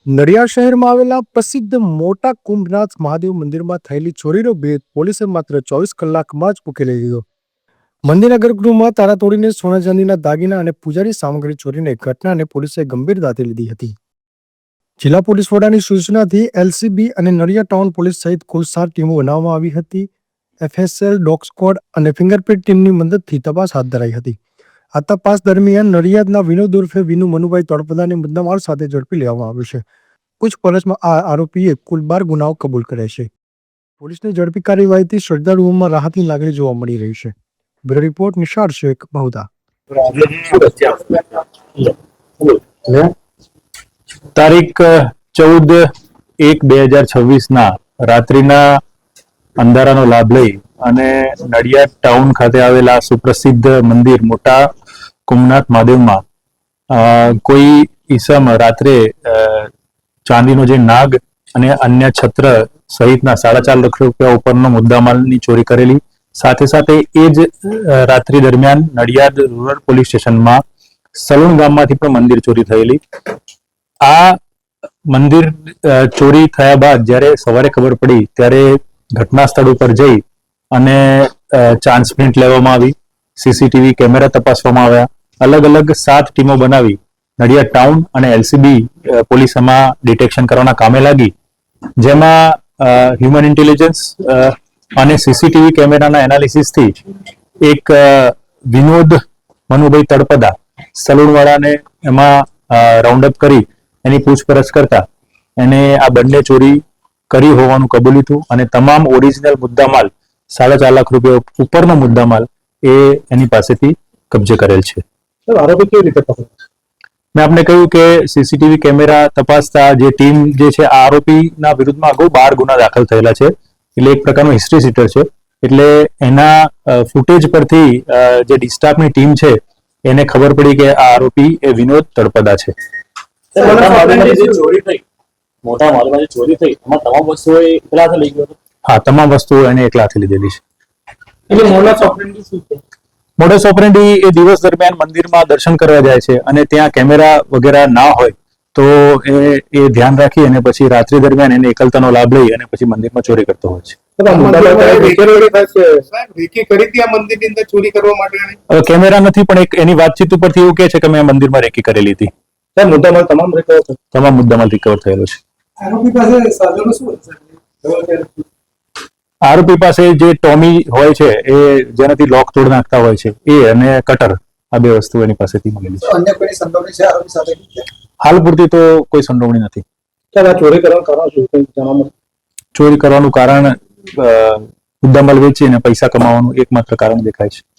નડિયાદ શહેરમાં આવેલા પ્રસિદ્ધ મોટા કુંભનાથ મહાદેવ મંદિરમાં થયેલી ચોરીનો ભેદ પોલીસે માત્ર 24 કલાકમાં જ ઉકેલી લીધો. મંદિરના ગર્ભગૃહમાં તાળા તોડીને સોના ચાંદીના દાગીના અને પૂજાની સામગ્રી ચોરીને ઘટનાને પોલીસે ગંભીરતાથી લીધી હતી. જિલ્લા પોલીસ વડાની સૂચનાથી એલસીબી અને નડિયાદ ટાઉન પોલીસ સહિત કુલ 7 ટીમો બનાવવામાં આવી હતી. એફએસએલ, ડોગ સ્ક્વોડ અને ફિંગરપ્રિન્ટ ટીમની મદદથી તપાસ હાથ ધરાઈ હતી. આ તપાસ દરમિયાન નડિયાદના વિનોદ ઉર્ફે વિનુ મનુભાઈ તળપદાને મુદ્દામાલ સાથે ઝડપી લેવામાં આવ્યો છે. પૂછપરછમાં આ આરોપીએ કુલ 12 ગુનાઓ કબૂલ કર્યા છે. પોલીસની ઝડપી કાર્યવાહીથી શ્રદ્ધાળુઓમાં રાહતની લાગણી જોવા મળી રહી છે. બ્યુરો રિપોર્ટ નિશાળ શેખ, બહુદા. તારીખ 14/1/2026 ના રાત્રિના અંધારાનો લાભ લઈ અને નડિયાદ ટાઉન ખાતે આવેલા સુપ્રસિદ્ધ મંદિર મોટા કુંભનાથ મહાદેવમાં કોઈ ઈસમ રાત્રે ચાંદીનો જે નાગ અને અન્ય છત્ર સહિતના 4.5 લાખ રૂપિયા ઉપરનો મુદ્દામાલની ચોરી કરેલી. સાથે સાથે એ જ રાત્રિ દરમિયાન નડિયાદ રૂરલ પોલીસ સ્ટેશનમાં સલૂણ ગામમાંથી પણ મંદિર ચોરી થયેલી. આ મંદિર ચોરી થયા બાદ જ્યારે સવારે ખબર પડી ત્યારે ઘટના સ્થળ ઉપર જઈ અને ચાન્સ પ્રિન્ટ લેવામાં આવી, સીસીટીવી કેમેરા તપાસવામાં આવ્યા. અલગ અલગ 7 ટીમો બનાવી નડિયાદ ટાઉન અને એલસીબી પોલીસ એમાં ડિટેક્શન કરવાના કામે લાગી, જેમાં હ્યુમન ઇન્ટેલિજન્સ અને સીસીટીવી કેમેરાના એનાલિસિસથી એક વિનોદ મનુભાઈ તળપદા સલૂણવાળાને એમાં રાઉન્ડ અપ કરી એની પૂછપરછ કરતા એને આ બંને ચોરી કરી હોવાનું કબૂલ્યું હતું અને તમામ ઓરિજિનલ મુદ્દામાલ 4.5 લાખ રૂપિયા ઉપરનો મુદ્દામાલ એ એની પાસેથી કબજે કરેલ છે. આરોપી કેવી રીતે પકડાયો? મેં આપને કહ્યું કે સીસીટીવી કેમેરા તપાસતા જે ટીમ જે છે આ આરોપીના વિરુદ્ધમાં અગાઉ 12 ગુના દાખલ થયેલા છે, એટલે એક પ્રકારનો હિસ્ટ્રી સીટર છે. એટલે એના ફૂટેજ પરથી જે ડિસ્ટાફની ટીમ છે એને ખબર પડી કે આ આરોપી એ વિનોદ તળપદા છે. હા, તમામ વસ્તુઓ એને એકલા હાથે લીધેલી છે. મોડસ ઓપરેન્ડી એ દિવસ દરમિયાન મંદિરમાં દર્શન કરવા જાય છે અને ત્યાં કેમેરા વગેરે ના હોય તો એ ધ્યાન રાખી અને પછી રાત્રિ દરમિયાન એને એકલતાનો લાભ લઈ અને પછી મંદિરમાં ચોરી કરતો હોય છે. કેમેરા નથી, પણ એક એની વાતચીત ઉપરથી એવું કહે છે કે મેં મંદિરમાં રેકી કરેલી હતી. તમામ મુદ્દામાલ રિકવર થયેલો છે. આરોપી પાસે જે ટોમી હોય છે એ જેનાથી લોક તોડ નાખતા હોય છે એ અને કટર, આ 2 વસ્તુ એની પાસેથી મળેલી છે. હાલ પૂરતી તો કોઈ સંડોવણી નથી. ચોરી કરવાનું કારણ મુદ્દામાલ વેચી અને પૈસા કમાવાનું એકમાત્ર કારણ દેખાય છે.